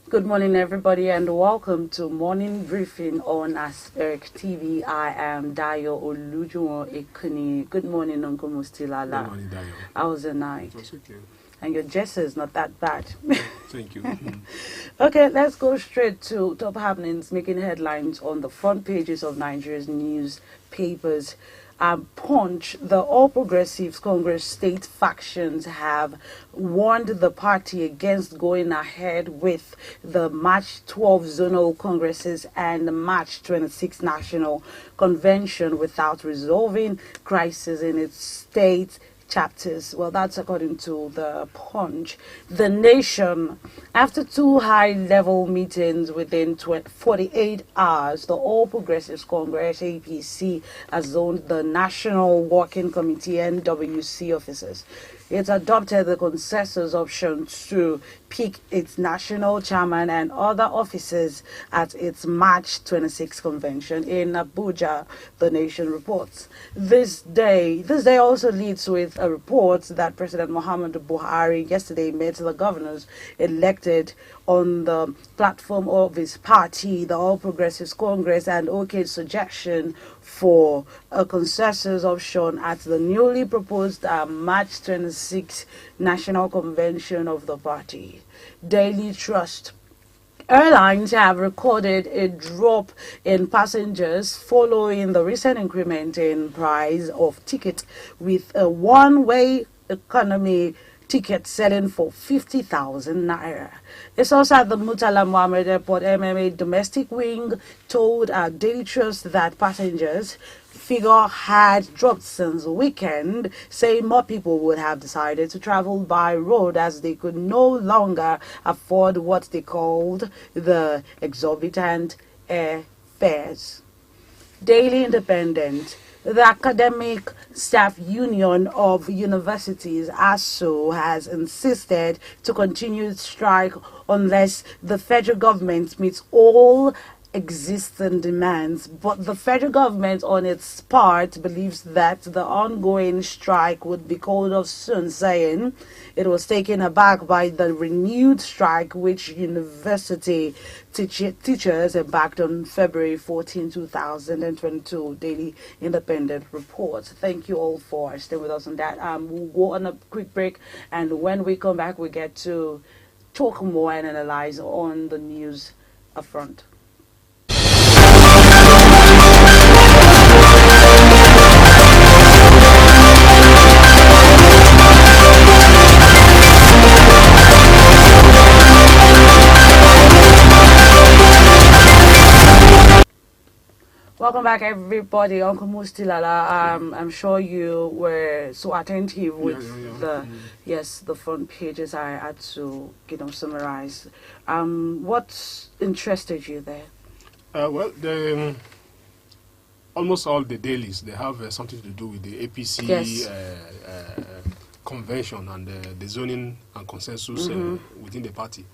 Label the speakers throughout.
Speaker 1: Good morning, everybody, and welcome to Morning Briefing on Asperk TV. I am Dayo Olujuwon Ekuni. Good morning, Uncle Mustilala.
Speaker 2: Good morning, Dayo.
Speaker 1: How was the night?
Speaker 2: That's okay.
Speaker 1: And your gesture is not that bad.
Speaker 2: Thank you.
Speaker 1: Okay, let's go straight to top happenings making headlines on the front pages of Nigeria's newspapers. Punch, the All Progressives Congress state factions have warned the party against going ahead with the March 12 zonal congresses and the March 26 national convention without resolving crisis in its state chapters. Well, that's according to the Punch. The Nation, after two high-level meetings within 48 hours, the All Progressives Congress APC has zoned the National Working Committee NWC officers. It adopted the consensus option to pick its national chairman and other officers at its March 26 convention in Abuja, the Nation reports. This day also leads with a report that President Muhammadu Buhari yesterday met the governors elected on the platform of his party, the All Progressives Congress, and okayed suggestion for a consensus option at the newly proposed March 26 National Convention of the party. Daily Trust. Airlines have recorded a drop in passengers following the recent increment in price of tickets, with a one-way economy ticket selling for 50,000 naira. It's also at the Murtala Mohammed Airport MMA domestic wing told Daily Trust that passengers figure had dropped since the weekend, saying more people would have decided to travel by road as they could no longer afford what they called the exorbitant air fares. Daily Independent. The Academic Staff Union of Universities, ASU, has insisted to continue strike unless the federal government meets all existing demands, but the federal government on its part believes that the ongoing strike would be called off soon, saying it was taken aback by the renewed strike which university teachers embarked on February 14, 2022. Daily Independent reports. Thank you all for staying with us on that. We'll go on a quick break, and when we come back we get to talk more and analyze on the news up front. Welcome back, everybody. Uncle Mustilala, I'm sure you were so attentive with the front pages. I had to summarize. What interested you there?
Speaker 2: Well, almost all the dailies, they have something to do with the APC convention and the zoning and consensus within the party.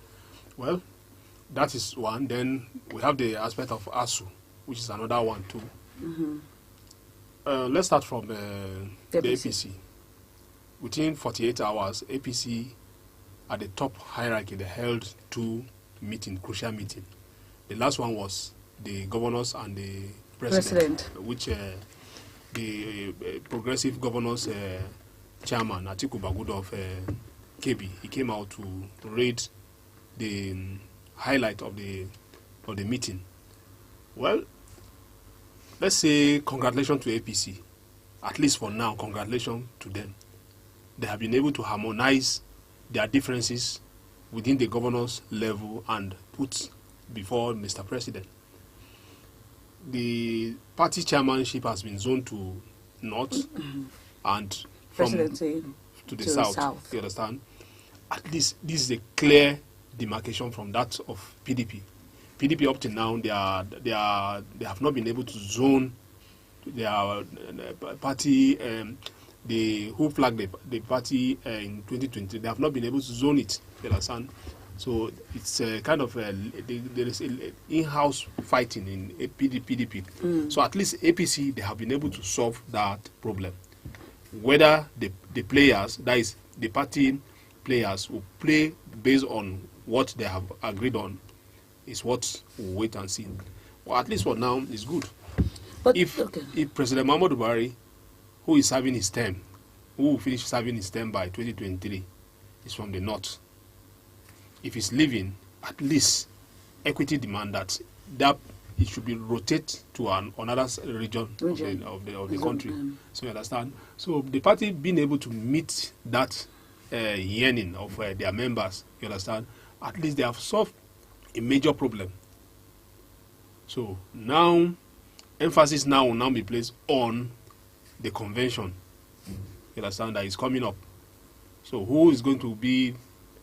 Speaker 2: Well, that is one. Then we have the aspect of ASU, which is another one too. Let's start from the APC. Within 48 hours, APC at the top hierarchy, they held two crucial meetings. The last one was the governors and the president. Which the progressive governors chairman, Atiku Bagudo of KB, he came out to read the highlight of the meeting. Well, let's say congratulations to APC. At least for now, congratulations to them. They have been able to harmonize their differences within the governor's level and put before Mr. President. The party chairmanship has been zoned to north and
Speaker 1: presidency
Speaker 2: to the south. You understand? At least this is a clear demarcation from that of PDP. PDP up to now, they have not been able to zone their party. Who flagged the party in 2020. They have not been able to zone it. You understand? So it's kind of there is in-house fighting in PDP. So at least APC, they have been able to solve that problem. Whether the players, that is the party players, will play based on what they have agreed on, is what we'll wait and see. Well, at least for now, it's good. But if President Muhammadu Buhari, who is serving his term, who will finish serving his term by 2023, is from the north. If he's leaving, at least equity demand that it should be rotated to another region of the country. So you understand? So the party being able to meet that yearning of their members, you understand? At least they have solved a major problem. So now, emphasis now will now be placed on the convention. You understand, that is coming up. So who is going to be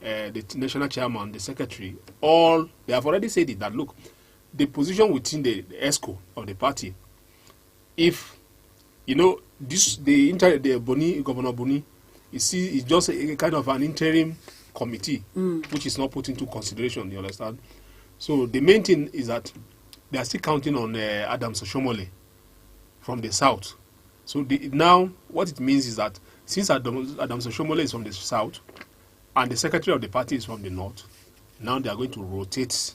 Speaker 2: the national chairman, the secretary? They have already said it, that look, the position within the ESCO of the party, if you know this, Governor Boni, you see, it's just a kind of an interim committee, which is not put into consideration. You understand? So the main thing is that they are still counting on Adams Oshomole from the south. So now what it means is that since Adams Oshomole is from the south and the secretary of the party is from the north, now they are going to rotate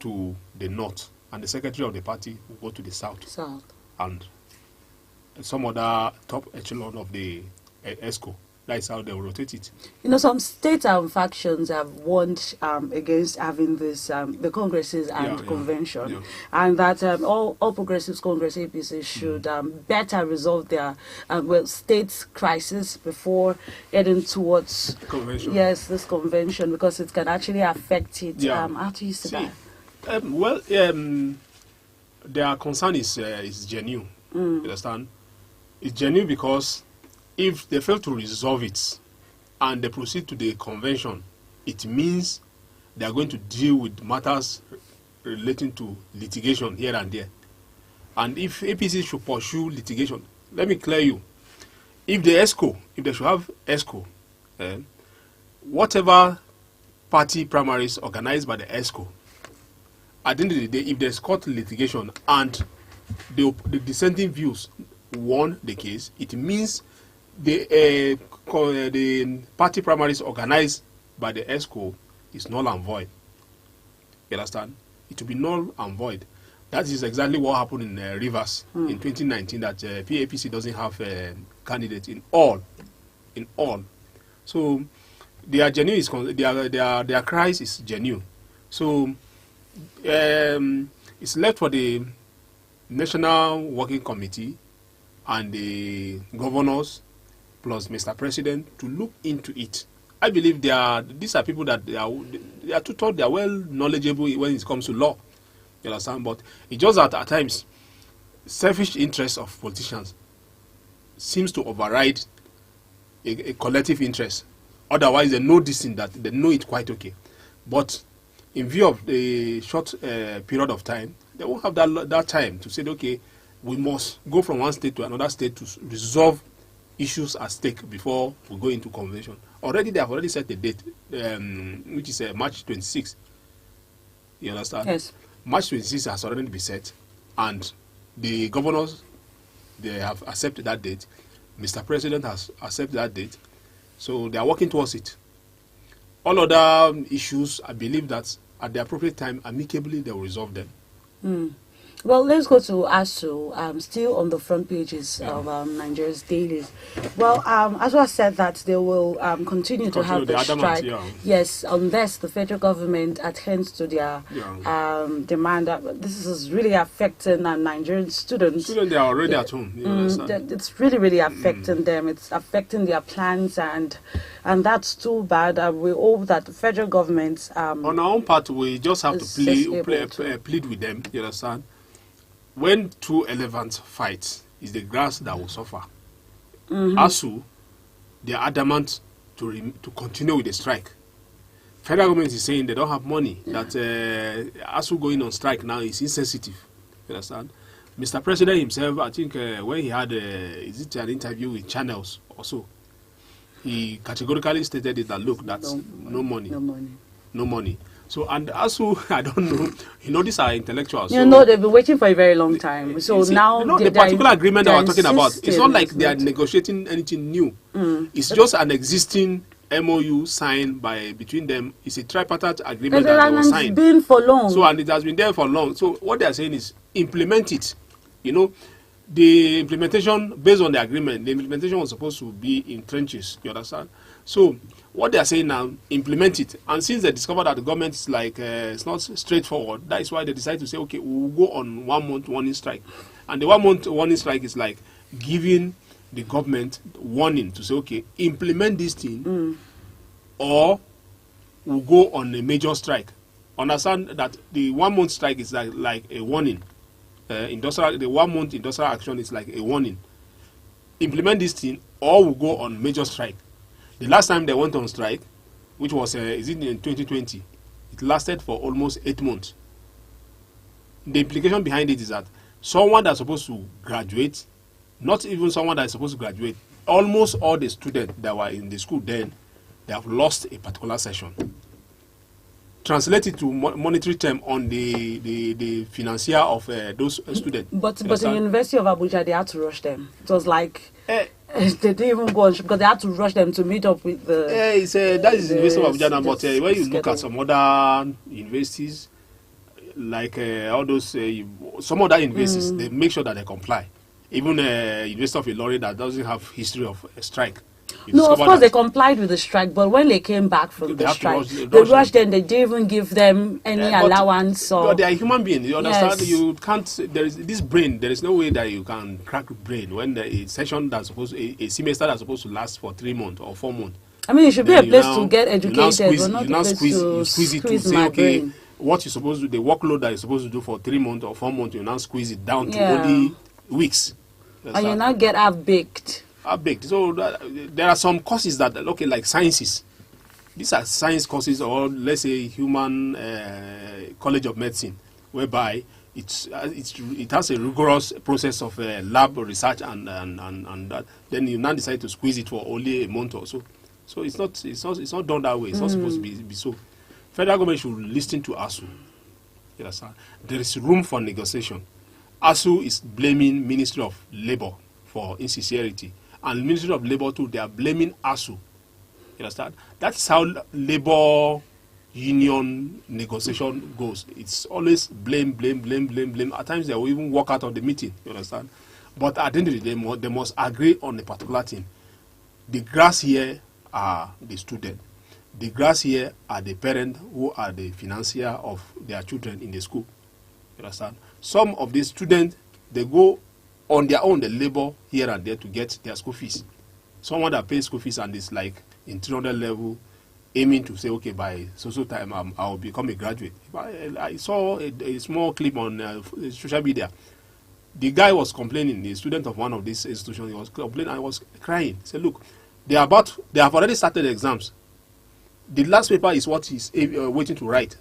Speaker 2: to the north, and the secretary of the party will go to the south. And some other top echelon of the ESCO. That is how they will rotate it.
Speaker 1: You know, some state factions have warned against having this, the congresses and convention, and that all Progressives Congress, APC, should better resolve their state crisis before heading towards
Speaker 2: convention.
Speaker 1: Yes, this convention, because it can actually affect it. How do you see
Speaker 2: that? Their concern is genuine. You understand? It's genuine because if they fail to resolve it and they proceed to the convention, it means they are going to deal with matters relating to litigation here and there. And if APC should pursue litigation, let me clear you, if they should have ESCO, whatever party primaries organized by the ESCO, at the end of the day, if there's court litigation and the dissenting views won the case, it means the party primaries organized by the ESCO is null and void. You understand? It will be null and void. That is exactly what happened in Rivers in 2019, that PAPC doesn't have a candidate in all. So their genuine their cries is genuine. So it's left for the National Working Committee and the governors plus Mr. President to look into it. I believe these are people that they are tutored, they are well knowledgeable when it comes to law. You understand? But it's just that at times selfish interests of politicians seems to override a collective interest. Otherwise, they know this thing, that they know it quite okay. But in view of the short period of time, they won't have that time to say, okay, we must go from one state to another state to resolve issues at stake before we go into convention. They have already set a date, which is March 26th. You understand?
Speaker 1: Yes.
Speaker 2: March 26th has already been set, and the governors, they have accepted that date. Mr. President has accepted that date. So they are working towards it. All other issues, I believe that at the appropriate time, amicably, they will resolve them.
Speaker 1: Well, let's go to ASU, still on the front pages of Nigeria's dailies. Well, ASU said that they will continue to have the strike, yes, unless the federal government attends to their demand. This is really affecting Nigerian students.
Speaker 2: They are already at home.
Speaker 1: It's really affecting them. It's affecting their plans, and that's too bad. We hope that the federal government...
Speaker 2: on our own part, we just have to plead with them, you understand? When two elephants fight, it's the grass that will suffer. ASU, they are adamant to continue with the strike. federal government is saying they don't have money. That ASU going on strike now is insensitive. You understand? Mr. President himself, I think when he had an interview with channels also, he categorically stated it that look, that's no money. No money. So, and ASU, I don't know, these are intellectuals.
Speaker 1: So, they've been waiting for a very long time. So now,
Speaker 2: the particular agreement that we're talking about, it's not like they are negotiating anything new. It's just an existing MOU signed between them. It's a tripartite agreement that was signed.
Speaker 1: It's been for long.
Speaker 2: So, and it has been there for long. So, what they are saying is implement it. The implementation, based on the agreement, the implementation was supposed to be in trenches. You understand? So, what they are saying now, implement it. And since they discovered that the government is it's not straightforward, that is why they decided to say, okay, we will go on 1 month warning strike. And the 1 month warning strike is like giving the government warning to say, okay, implement this thing, or we'll go on a major strike. Understand that the 1 month strike is like a warning. The 1 month industrial action is like a warning. Implement this thing, or we'll go on major strike. The last time they went on strike, which was in 2020, it lasted for almost 8 months. The implication behind it is that someone that's supposed to graduate, not even someone that is supposed to graduate, almost all the students that were in the school then, they have lost a particular session. Translated to monetary term on the financier of those students.
Speaker 1: But in the University of Abuja, they had to rush them. It was like they didn't even go on because they had to rush them to meet up with the.
Speaker 2: That is the University of Abuja now. But when you look at some other universities, like all those some other universities, they make sure that they comply. Even University of Ilorin that doesn't have history of a strike.
Speaker 1: No, of course they complied with the strike, but when they came back from the strike, they rushed them. They didn't even give them any allowance.
Speaker 2: But they are human beings. You understand? Yes. You can't. There is this brain. There is no way that you can crack the brain when a session that's supposed a semester that's supposed to last for 3 months or 4 months.
Speaker 1: I mean, it should be a place to get educated,
Speaker 2: but not a place to squeeze it to say, okay, brain. What you're supposed to do, the workload that you're supposed to do for 3 months or 4 months, you now squeeze it down to only weeks.
Speaker 1: And you now get half-baked.
Speaker 2: So there are some courses that like sciences. These are science courses, or let's say human college of medicine, whereby it has a rigorous process of lab research and that. Then you now decide to squeeze it for only a month or so. So it's not done that way. It's not supposed to be so. Federal government should listen to ASU. You understand? There is room for negotiation. ASU is blaming Ministry of Labour for insincerity. And Ministry of Labour too, they are blaming ASU. You understand? That's how labor union negotiation goes. It's always blame. At times they will even walk out of the meeting. You understand? But at the end of the day, they must agree on a particular thing. The grass here are the student. The grass here are the parents who are the financier of their children in the school. You understand? Some of these students, they go on their own, they labor here and there to get their school fees. Someone that pays school fees and is like in 300 level, aiming to say, okay, by so time I'll become a graduate. I saw a small clip on social media. The guy was complaining, the student of one of these institutions, he was complaining and was crying. He said, look, they have already started exams. The last paper is what he's waiting to write.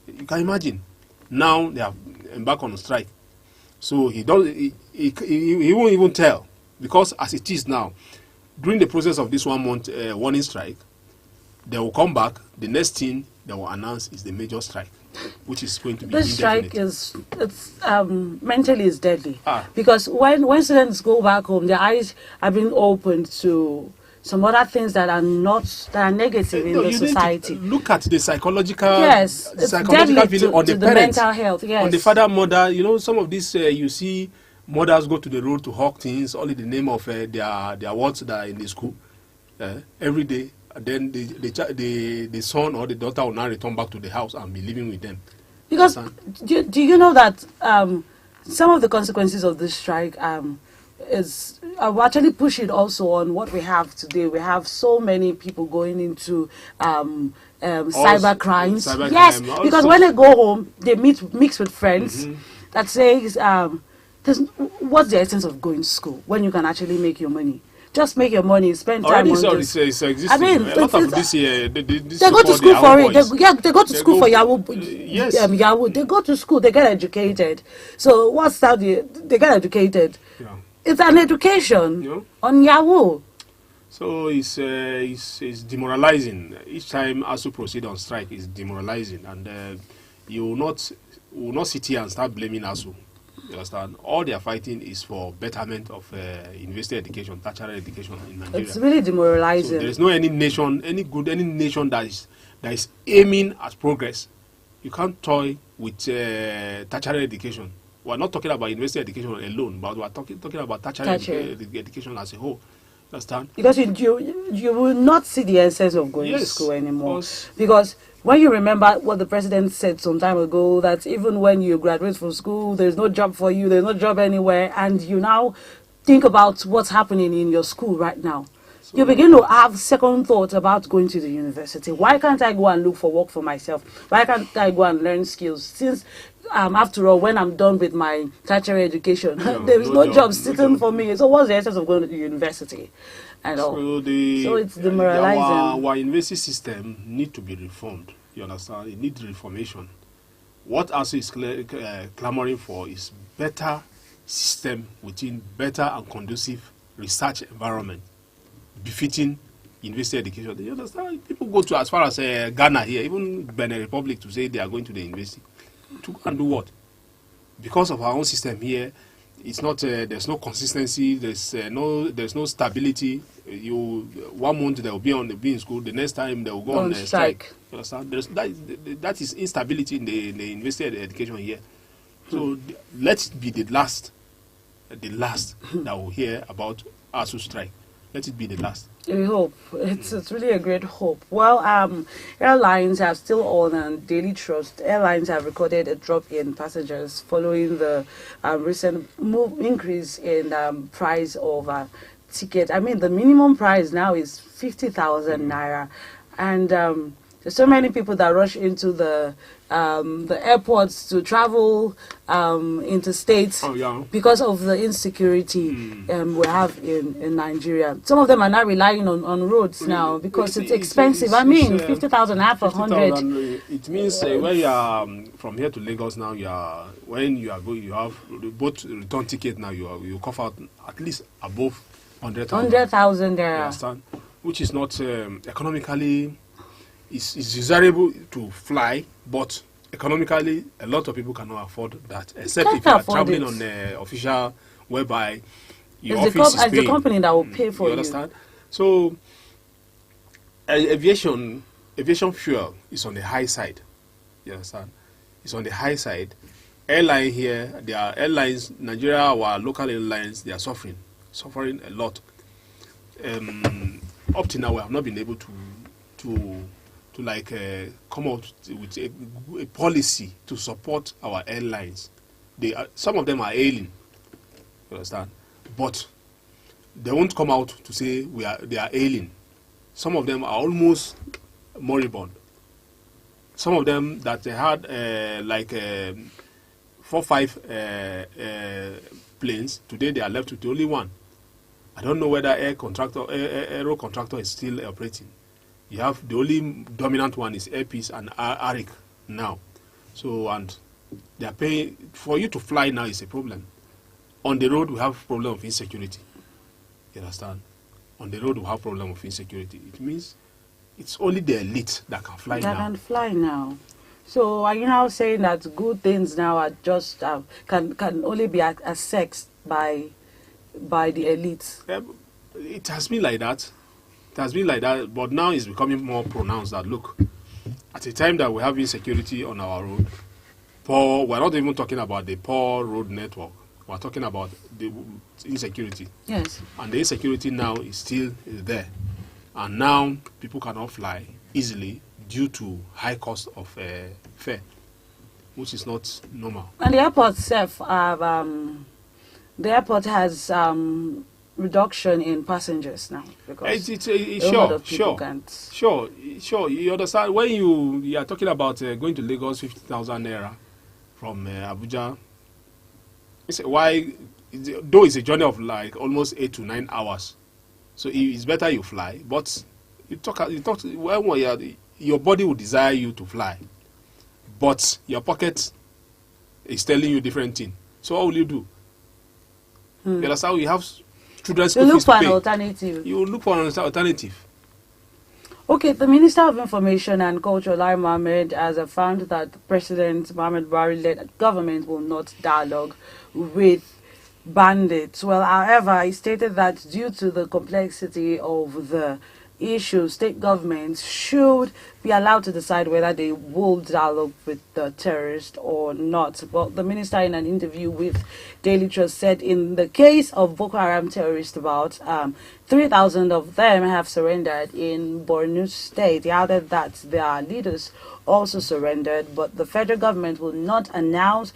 Speaker 2: You can imagine. Now they have embarked on a strike. So he won't even tell, because as it is now, during the process of this 1 month warning strike, they will come back. The next thing they will announce is the major strike, which is going to be
Speaker 1: this
Speaker 2: indefinite.
Speaker 1: Strike is mentally is deadly, because when students go back home, their eyes are being opened to some other things that are negative in the society.
Speaker 2: Look at the psychological feeling on the parents,
Speaker 1: mental health,
Speaker 2: on the father, mother. You know, some of these you see mothers go to the road to hawk things, all in the name of their words that are in the school every day. And then the son or the daughter will now return back to the house and be living with them.
Speaker 1: Because do you know that some of the consequences of this strike is actually push it also on what we have today. We have so many people going into cyber crimes. Yes, because when they go home, they mix with friends that says, what's the essence of going to school when you can actually make your money? just make your money, spend time
Speaker 2: already
Speaker 1: on this.
Speaker 2: It's existing.
Speaker 1: I mean,
Speaker 2: a lot of this year,
Speaker 1: they go to school for it. They go to school for Yahoo.
Speaker 2: Yes.
Speaker 1: Yahoo. They go to school. They get educated. So what's that? They get educated.
Speaker 2: Yeah.
Speaker 1: It's an education on Yahoo.
Speaker 2: So it's demoralizing. Each time ASU proceed on strike, it's demoralizing, and you will not sit here and start blaming ASU. You understand? All they are fighting is for betterment of university education, tertiary education in Nigeria.
Speaker 1: It's really demoralizing.
Speaker 2: So there is no any nation that is aiming at progress. You can't toy with tertiary education. We're not talking about university education alone, but we're talking about tertiary education as a whole. Understand?
Speaker 1: Because you will not see the essence of going to school anymore. Because when you remember what the president said some time ago, that even when you graduate from school, there's no job for you, there's no job anywhere, and you now think about what's happening in your school right now. So you begin to have second thoughts about going to the university. Why can't I go and look for work for myself? Why can't I go and learn skills? Since after all, when I'm done with my tertiary education, there is no job sitting for me. So what's the essence of going to the university? And all? So it's demoralizing.
Speaker 2: Our university system need to be reformed. You understand? It needs reformation. What ASU is clamoring for is better system within better and conducive research environment befitting university education. You understand? People go to as far as Ghana here, even Benin Republic, to say they are going to the university. To and do what? Because of our own system here, it's not. There's no consistency. There's no stability. 1 month they will be in school. The next time they will go on strike. You understand? That is instability in the university education here. So let's be the last that will hear about ASU strike. Let it be the last.
Speaker 1: We hope. It's really a great hope. Well, airlines are still on daily trust. Airlines have recorded a drop in passengers following the recent increase in price of ticket. I mean, the minimum price now is 50,000 naira, and there's so many people that rush into the airports to travel interstate because of the insecurity we have in Nigeria. Some of them are not relying on roads now because it's expensive. I mean, 50,000 half 100.
Speaker 2: It means when you are from here to Lagos now, you have both return ticket now. You cover out at least above
Speaker 1: 100,000 there.
Speaker 2: You understand? Which is not economically. It's desirable to fly, but economically, a lot of people cannot afford that, except if you are traveling on the official, whereby your office is paying.
Speaker 1: It's the company that will pay for you.
Speaker 2: Understand? So, aviation fuel is on the high side. You understand? It's on the high side. Airline here, there are airlines, Nigeria, our local airlines, they are suffering a lot. Up to now, we have not been able to come out with a policy to support our airlines. Some of them are ailing, you understand, but they won't come out to say they are ailing. Some of them are almost moribund. Some of them that they had 4 or 5 planes, today they are left with only one. I don't know whether aero contractor is still operating. You have the only dominant one is APC and ARIC now. So, and they are paying for you to fly now is a problem. On the road we have problem of insecurity. You understand? On the road we have problem of insecurity. It means it's only the elite that can fly now.
Speaker 1: That can fly now. So are you now saying that good things now are just can only be accessed by the elites?
Speaker 2: It has been like that. It has been like that, but now it's becoming more pronounced that, look, at a time that we have insecurity on our road, we're not even talking about the poor road network. We're talking about the insecurity.
Speaker 1: Yes.
Speaker 2: And the insecurity now is still there. And now people cannot fly easily due to high cost of fare, which is not normal.
Speaker 1: And the airport itself, the airport has reduction in passengers now because
Speaker 2: sure. You understand when you are talking about going to Lagos, 50,000 naira from Abuja. Though it's a journey of like almost 8 to 9 hours, So it's better you fly. But you talk when your body will desire you to fly, but your pocket is telling you different thing. So what will you do? You understand? You have children's school fees to pay.
Speaker 1: You look for an alternative.
Speaker 2: You look for an alternative.
Speaker 1: Okay, the Minister of Information and Culture, Lai Mohammed, has found that President Muhammad Buhari-led government will not dialogue with bandits. Well, however, he stated that due to the complexity of the issue, state governments should be allowed to decide whether they will dialogue with the terrorists or not. Well, the minister, in an interview with Daily Trust, said in the case of Boko Haram terrorists, about 3,000 of them have surrendered in Borno State. He added that their leaders also surrendered, but the federal government will not announce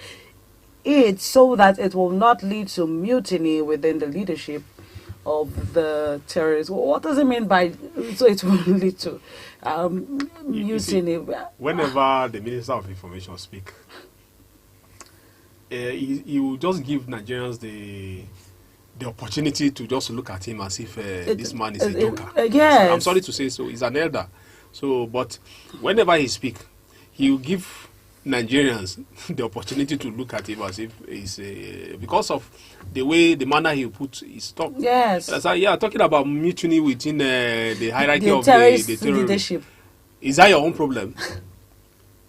Speaker 1: it so that it will not lead to mutiny within the leadership of the terrorists. What does it mean by so it will lead to mutiny?
Speaker 2: Whenever the Minister of Information speak, he will just give Nigerians the opportunity to just look at him as if this man is a joker.
Speaker 1: Yes.
Speaker 2: I'm sorry to say so. He's an elder. So, but whenever he speak, he will give Nigerians the opportunity to look at him as if he's because of the manner he put his talk.
Speaker 1: Yes.
Speaker 2: So, yeah, talking about mutiny within the hierarchy
Speaker 1: the
Speaker 2: of
Speaker 1: terrorist
Speaker 2: the
Speaker 1: leadership.
Speaker 2: Is that your own problem?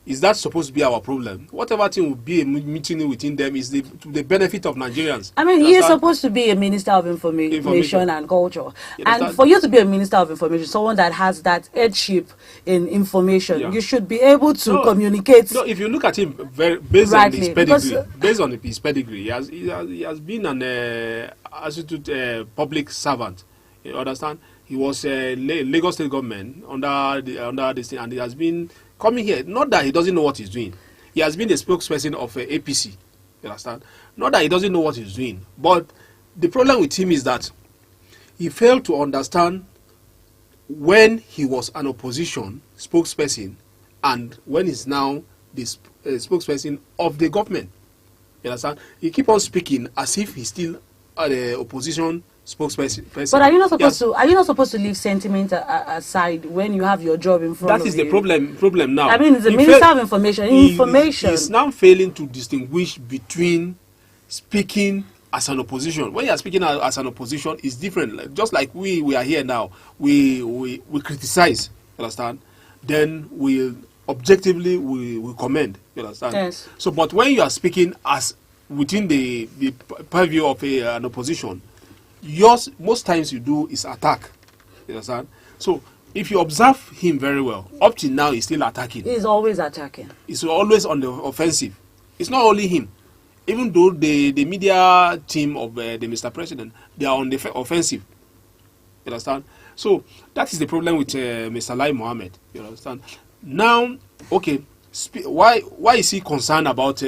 Speaker 2: Is that supposed to be our problem? Whatever thing will be a mutiny within them is to the benefit of Nigerians.
Speaker 1: I mean, he is supposed to be a Minister of Information and Culture. And for you to be a Minister of Information, someone that has that headship in information, you should be able to communicate.
Speaker 2: No, if you look at him based on his pedigree, he has been an public servant. You understand? He was Lagos State government under this thing, and he has been coming here. Not that he doesn't know what he's doing. He has been the spokesperson of APC. You understand? Not that he doesn't know what he's doing. But the problem with him is that he failed to understand when he was an opposition spokesperson and when he's now the spokesperson of the government. You understand? He keep on speaking as if he's still the opposition spokesperson.
Speaker 1: But are you not supposed to leave sentiment aside when you have your job in front of you?
Speaker 2: That is the problem now.
Speaker 1: I mean, the Minister of Information.
Speaker 2: He's now failing to distinguish between speaking as an opposition. When you are speaking as an opposition, it's different. Just like we are here now, we criticize. You understand? Then we objectively we commend. You understand?
Speaker 1: Yes.
Speaker 2: So, but when you are speaking as within the purview of an opposition, most times you do is attack. You understand? So if you observe him very well, up till now he's still attacking.
Speaker 1: He's always attacking.
Speaker 2: He's always on the offensive. It's not only him. Even though the media team of the Mr. President, they are on the offensive. You understand? So that is the problem with Mr. Lai Mohammed. You understand? Now, okay, why is he concerned about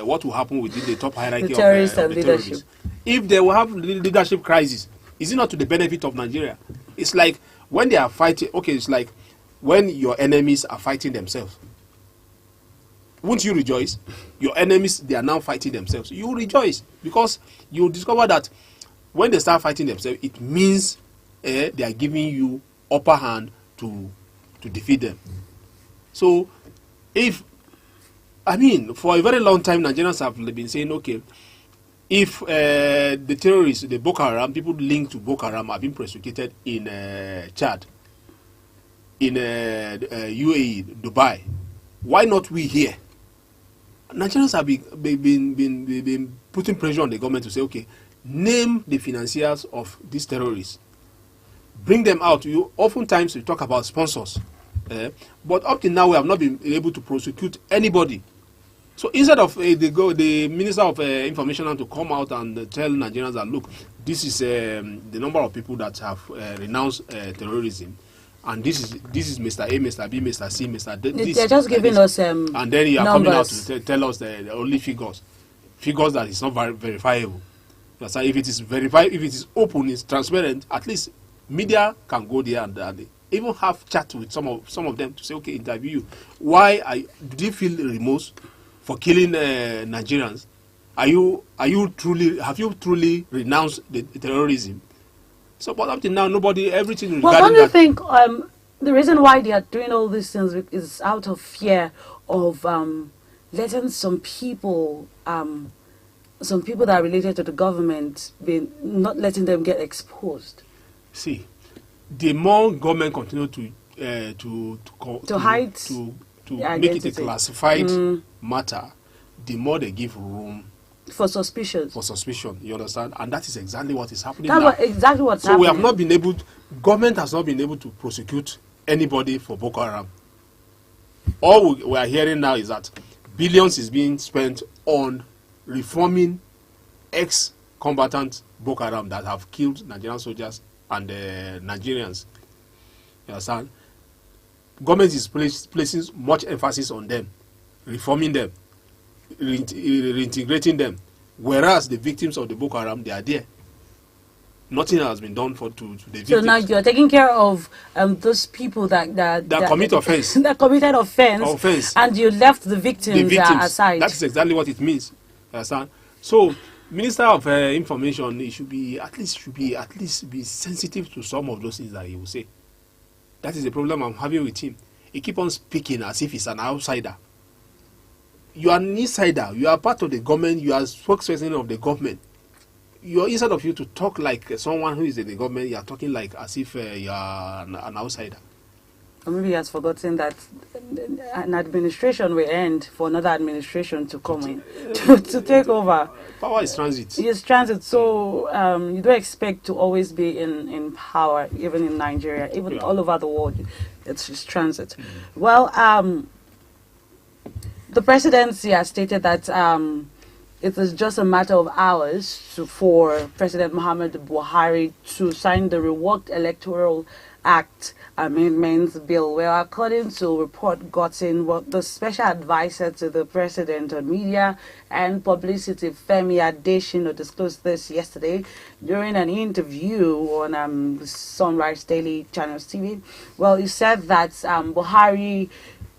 Speaker 2: what will happen within the top hierarchy
Speaker 1: the terrorists
Speaker 2: of
Speaker 1: and
Speaker 2: the
Speaker 1: leadership?
Speaker 2: Terrorists? If they will have leadership crisis, is it not to the benefit of Nigeria? It's like when they are fighting. Okay, it's like when your enemies are fighting themselves. Won't you rejoice? Your enemies, they are now fighting themselves. You rejoice because you discover that when they start fighting themselves, it means they are giving you upper hand to defeat them. So, for a very long time, Nigerians have been saying, okay, if the terrorists, the Boko Haram, people linked to Boko Haram have been prosecuted in Chad, in UAE, Dubai, why not we here? Nigerians have been putting pressure on the government to say, okay, name the financiers of these terrorists. Bring them out. Oftentimes we talk about sponsors. But up till now, we have not been able to prosecute anybody. So instead of the Minister of Information to come out and tell Nigerians that, look, this is the number of people that have renounced terrorism, and this is Mr. A, Mr. B, Mr. C, Mr. D.
Speaker 1: They're just giving us
Speaker 2: and then you are coming out
Speaker 1: numbers.
Speaker 2: to tell us the only figures that is not verifiable. So if it is verified, if it is open, it's transparent, at least media can go there and even have chat with some of them to say, okay, interview you. Did you feel remorse for killing Nigerians? Have you truly renounced the terrorism? So, but up to now, everything regarding
Speaker 1: Well, don't you
Speaker 2: that.
Speaker 1: think the reason why they are doing all these things is out of fear of letting some people that are related to the government, not letting them get exposed?
Speaker 2: See, the more government continue to
Speaker 1: hide
Speaker 2: to
Speaker 1: identity,
Speaker 2: make it a classified matter, the more they give room
Speaker 1: for suspicion.
Speaker 2: You understand? And that is exactly what is happening
Speaker 1: That's
Speaker 2: now.
Speaker 1: exactly what's happening.
Speaker 2: So we have not been able. Government has not been able to prosecute anybody for Boko Haram. All we are hearing now is that billions is being spent on reforming ex-combatant Boko Haram that have killed Nigerian soldiers and Nigerians. You understand? Government is placing much emphasis on them, reforming them, reintegrating them, whereas the victims of the Boko Haram, they are there. Nothing has been done to the victims.
Speaker 1: So now you're taking care of those people that
Speaker 2: commit offense.
Speaker 1: that committed offense, and you left the victims aside.
Speaker 2: That is exactly what it means. Understand? So, Minister of Information, he should at least be sensitive to some of those things that he will say. That is the problem I'm having with him. He keep on speaking as if he's an outsider. You are an insider. You are part of the government. You are spokesperson of the government. Instead of you to talk like someone who is in the government, you are talking like as if you are an outsider.
Speaker 1: Or maybe he has forgotten that an administration will end for another administration to come in to take over.
Speaker 2: Power is transit.
Speaker 1: It's transit, so you don't expect to always be in power, even in Nigeria, even all over the world. It's just transit. Well, the presidency has stated that it is just a matter of hours for President Muhammadu Buhari to sign the reworked Electoral Act Amendments Bill. Well, according to a report gotten, the special advisor to the president on media and publicity, Femi Adesina, disclosed this yesterday during an interview on Sunrise Daily Channels TV. Well, he said that Buhari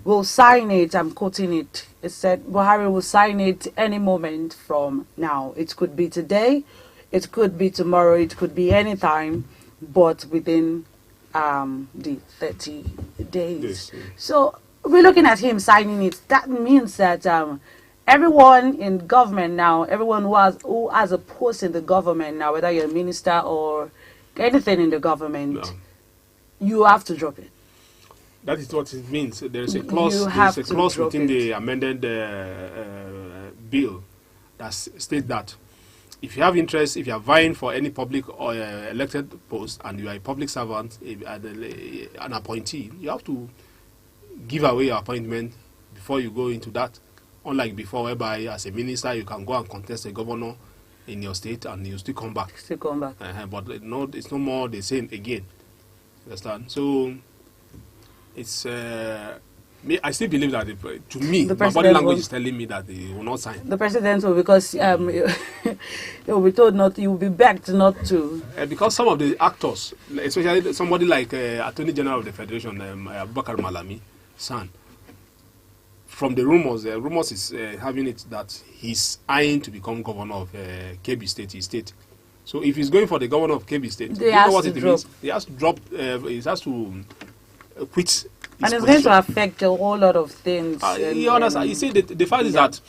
Speaker 1: will sign it. I'm quoting it. It said Buhari will sign it any moment from now. It could be today, it could be tomorrow, it could be any time, but within the 30 days. Yes. So we're looking at him signing it. That means that everyone in government now, everyone who has a post in the government now, whether you're a minister or anything in the government, you have to drop it.
Speaker 2: That is what it means. There is a clause within the amended bill that states that if you have interest, if you are vying for any public or elected post and you are a public servant, an appointee, you have to give away your appointment before you go into that. Unlike before, whereby as a minister you can go and contest a governor in your state and you still come back. But no, it's no more the same again. Understand? So it's I still believe that to me, my body language is telling me that they will not sign.
Speaker 1: The president will, because he will be told not. He will be begged not to.
Speaker 2: Because some of the actors, especially somebody like Attorney General of the Federation, Abubakar Malami, son. From the rumors is having it that he's eyeing to become governor of Kebbi State, his state. So if he's going for the governor of Kebbi State, you know what it means? He has to drop. He has to quit.
Speaker 1: And it's going to affect a whole lot of things.
Speaker 2: You understand? You see, the fact is that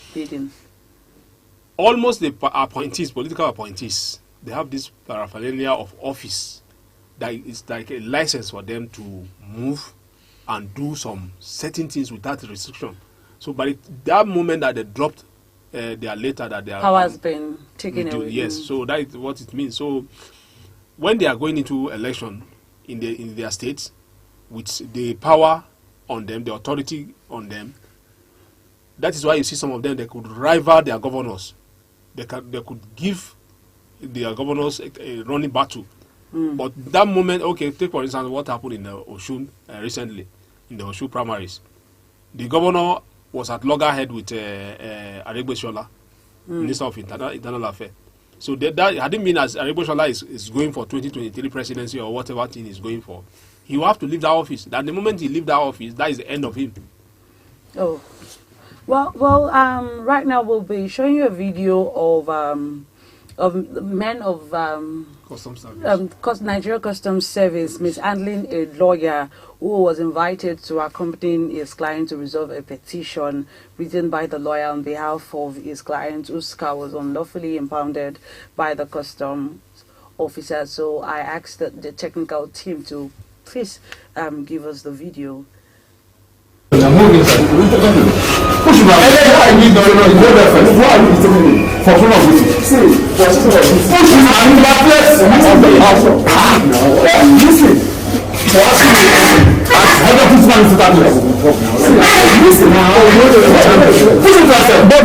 Speaker 2: almost the appointees, political appointees, they have this paraphernalia of office that is like a license for them to move and do some certain things without restriction. So by that moment that they dropped their letter that their
Speaker 1: power has been taken away.
Speaker 2: Yes, so that is what it means. So when they are going into election in their states, with the power on them, the authority on them, that is why you see some of them, they could rival their governors. They could give their governors a running battle. But that moment, okay, take for instance what happened in Osun recently, in the Osun primaries. The governor was at loggerhead with Aregbesola, Minister of Internal Affairs. So that hadn't been as Aregbesola is going for 2023 presidency or whatever thing he's going for. He will have to leave that office. That the moment he leaves that office, that is the end of him.
Speaker 1: Oh, well. Right now we'll be showing you a video of men of
Speaker 2: Customs Service.
Speaker 1: Nigeria Customs Service mishandling a lawyer who was invited to accompany his client to resolve a petition written by the lawyer on behalf of his client whose car was unlawfully impounded by the customs officer. So I asked the technical team to please give us the video.
Speaker 3: But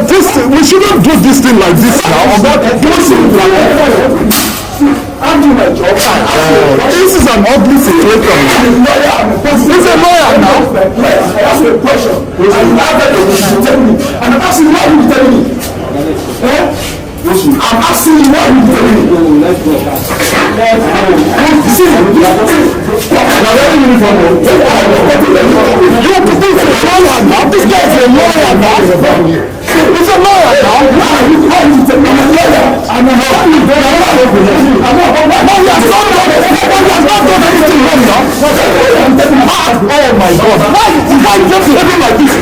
Speaker 3: this, we shouldn't do this thing like this now. I'm doing my job. This is an ugly situation. He's a lawyer now. I ask you a question. And I'm asking you why you telling me. I'm asking you why you telling me. See, you people is a lawyer now. This guy is a lawyer now. He's a lawyer now. Why you telling me? I'm a lawyer. I'm a lawyer. Oh my God! Why you just living like this?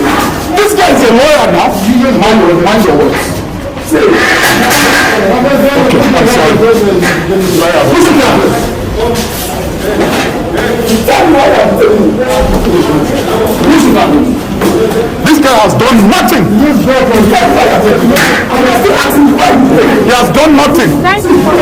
Speaker 3: This guy is a lawyer now. Mind your words. Okay, I'm sorry. Listen now. This guy has done nothing. He has done nothing.
Speaker 1: Thank you for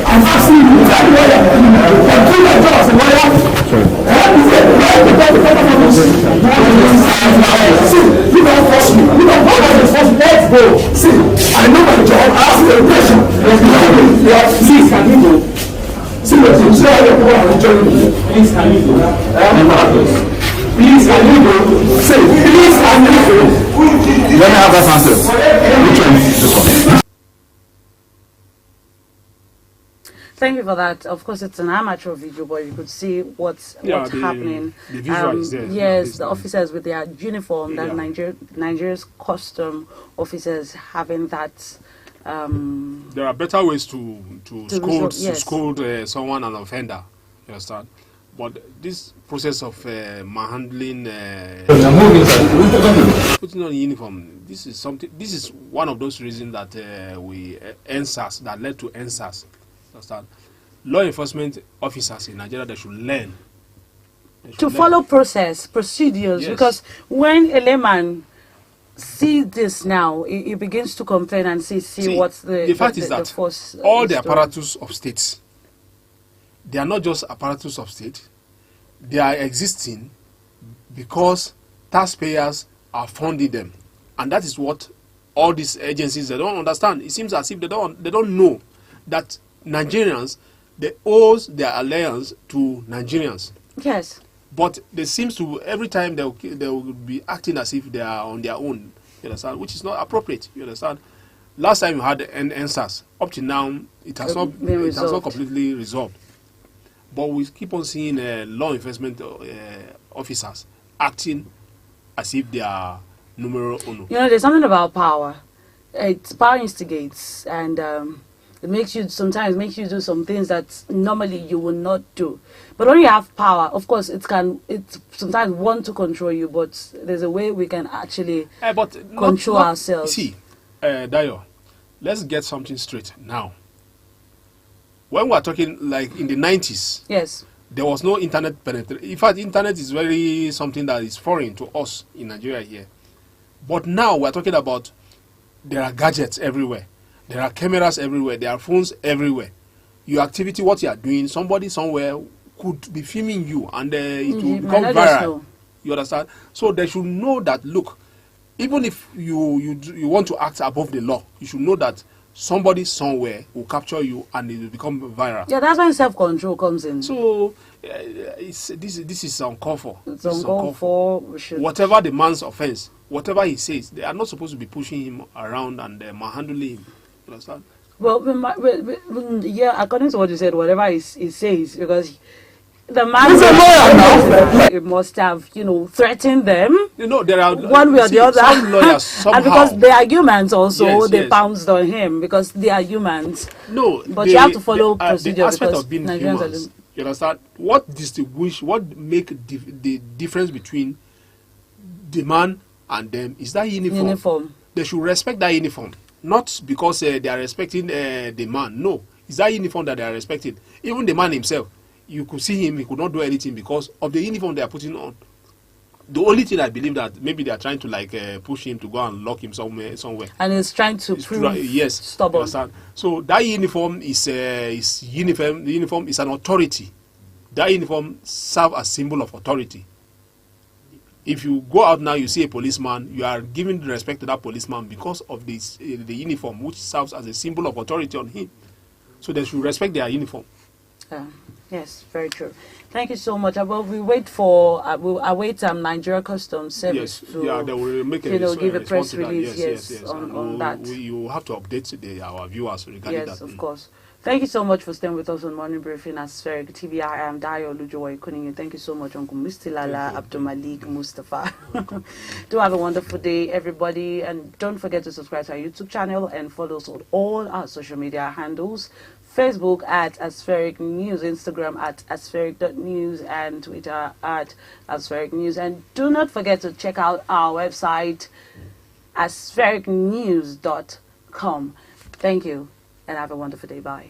Speaker 3: I'm asking you, that lawyer, I'm doing my job as a lawyer. See, you don't force me. You don't force me. Let's go. See, I know my job. I ask you a question. Please, can you go? See, what you say, please, can you go? Please, can you go? Say, please, can you go? Let me have that answer. Which one? This one.
Speaker 1: Thank you for that. Of course, it's an amateur video, but you could see what's happening.
Speaker 2: The visual is there.
Speaker 1: Yes, the officers with their uniform, that Nigeria's custom officers having that.
Speaker 2: There are better ways to scold someone, an offender. You understand? But this process of manhandling, putting on a uniform, this is something. This is one of those reasons that NSAS that led to NSAS. Understand? Law enforcement officers in Nigeria, they should learn
Speaker 1: to follow procedures, yes. Because when a layman sees this now, he begins to complain and see what's the
Speaker 2: fact is that all the apparatus of states, they are not just apparatus of state, they are existing because taxpayers are funding them, and that is what all these agencies, they don't understand. It seems as if they don't know that Nigerians, they owe their allegiance to Nigerians.
Speaker 1: Yes.
Speaker 2: But they seems to, every time they will be acting as if they are on their own, you understand, which is not appropriate, you understand. Last time you had NSAS, up to now, it has not completely resolved. But we keep on seeing law enforcement officers acting as if they are numero uno.
Speaker 1: You know, there's something about power. Power instigates, and it sometimes makes you do some things that normally you will not do. But when you have power, of course, it sometimes want to control you, but there's a way we can actually control ourselves.
Speaker 2: See, Dayo, let's get something straight now. When we're talking like in the 90s,
Speaker 1: yes,
Speaker 2: there was no internet penetration. In fact, internet is very something that is foreign to us in Nigeria here. But now we're talking about there are gadgets everywhere. There are cameras everywhere. There are phones everywhere. Your activity, what you are doing, somebody somewhere could be filming you, and it will become viral. You understand? So they should know that, look, even if you want to act above the law, you should know that somebody somewhere will capture you and it will become viral.
Speaker 1: Yeah, that's when self-control comes in.
Speaker 2: So this is uncalled for.
Speaker 1: It's uncalled for.
Speaker 2: Whatever the man's offense, whatever he says, they are not supposed to be pushing him around and manhandling him. You understand?
Speaker 1: Well, yeah, according to what you said, whatever he says, because The man
Speaker 3: He's a lawyer now.
Speaker 1: it must have, threatened them.
Speaker 2: There are
Speaker 1: One way or the other.
Speaker 2: Some lawyers somehow.
Speaker 1: And because they are humans also,
Speaker 2: Yes,
Speaker 1: they
Speaker 2: yes.
Speaker 1: pounced on him because they are humans.
Speaker 2: No,
Speaker 1: But you have to follow procedure
Speaker 2: the aspect
Speaker 1: because
Speaker 2: of being
Speaker 1: Nigerians
Speaker 2: humans. You understand? What make the difference between the man and them is that uniform. They should respect that uniform, not because they are respecting the man. No, it's that uniform that they are respecting. Even the man himself, you could see him; he could not do anything because of the uniform they are putting on. The only thing I believe that maybe they are trying to push him to go and lock him somewhere.
Speaker 1: And he's trying to prove stubborn.
Speaker 2: Understand? So that uniform is uniform. The uniform is an authority. That uniform serves as symbol of authority. If you go out now, you see a policeman, you are giving respect to that policeman because of this the uniform, which serves as a symbol of authority on him. So they should respect their uniform.
Speaker 1: Yes, very true. Thank you so much. Well, we wait for we'll await Nigeria Customs Service to
Speaker 2: they will make a
Speaker 1: give a press release.
Speaker 2: Yes.
Speaker 1: On that.
Speaker 2: You have to update our viewers regarding that.
Speaker 1: Yes, of course. Thank you so much for staying with us on Morning Briefing at Spheric TV. I am Dayo Lujowa Ikuninyi. Thank you so much, Uncle Mistilala Abdul Malik Mustafa. Do have a wonderful day, everybody. And don't forget to subscribe to our YouTube channel and follow us on all our social media handles. Facebook at Aspheric News, Instagram at aspheric.news, and Twitter at Aspheric News. And do not forget to check out our website, asphericnews.com. Thank you, and have a wonderful day. Bye.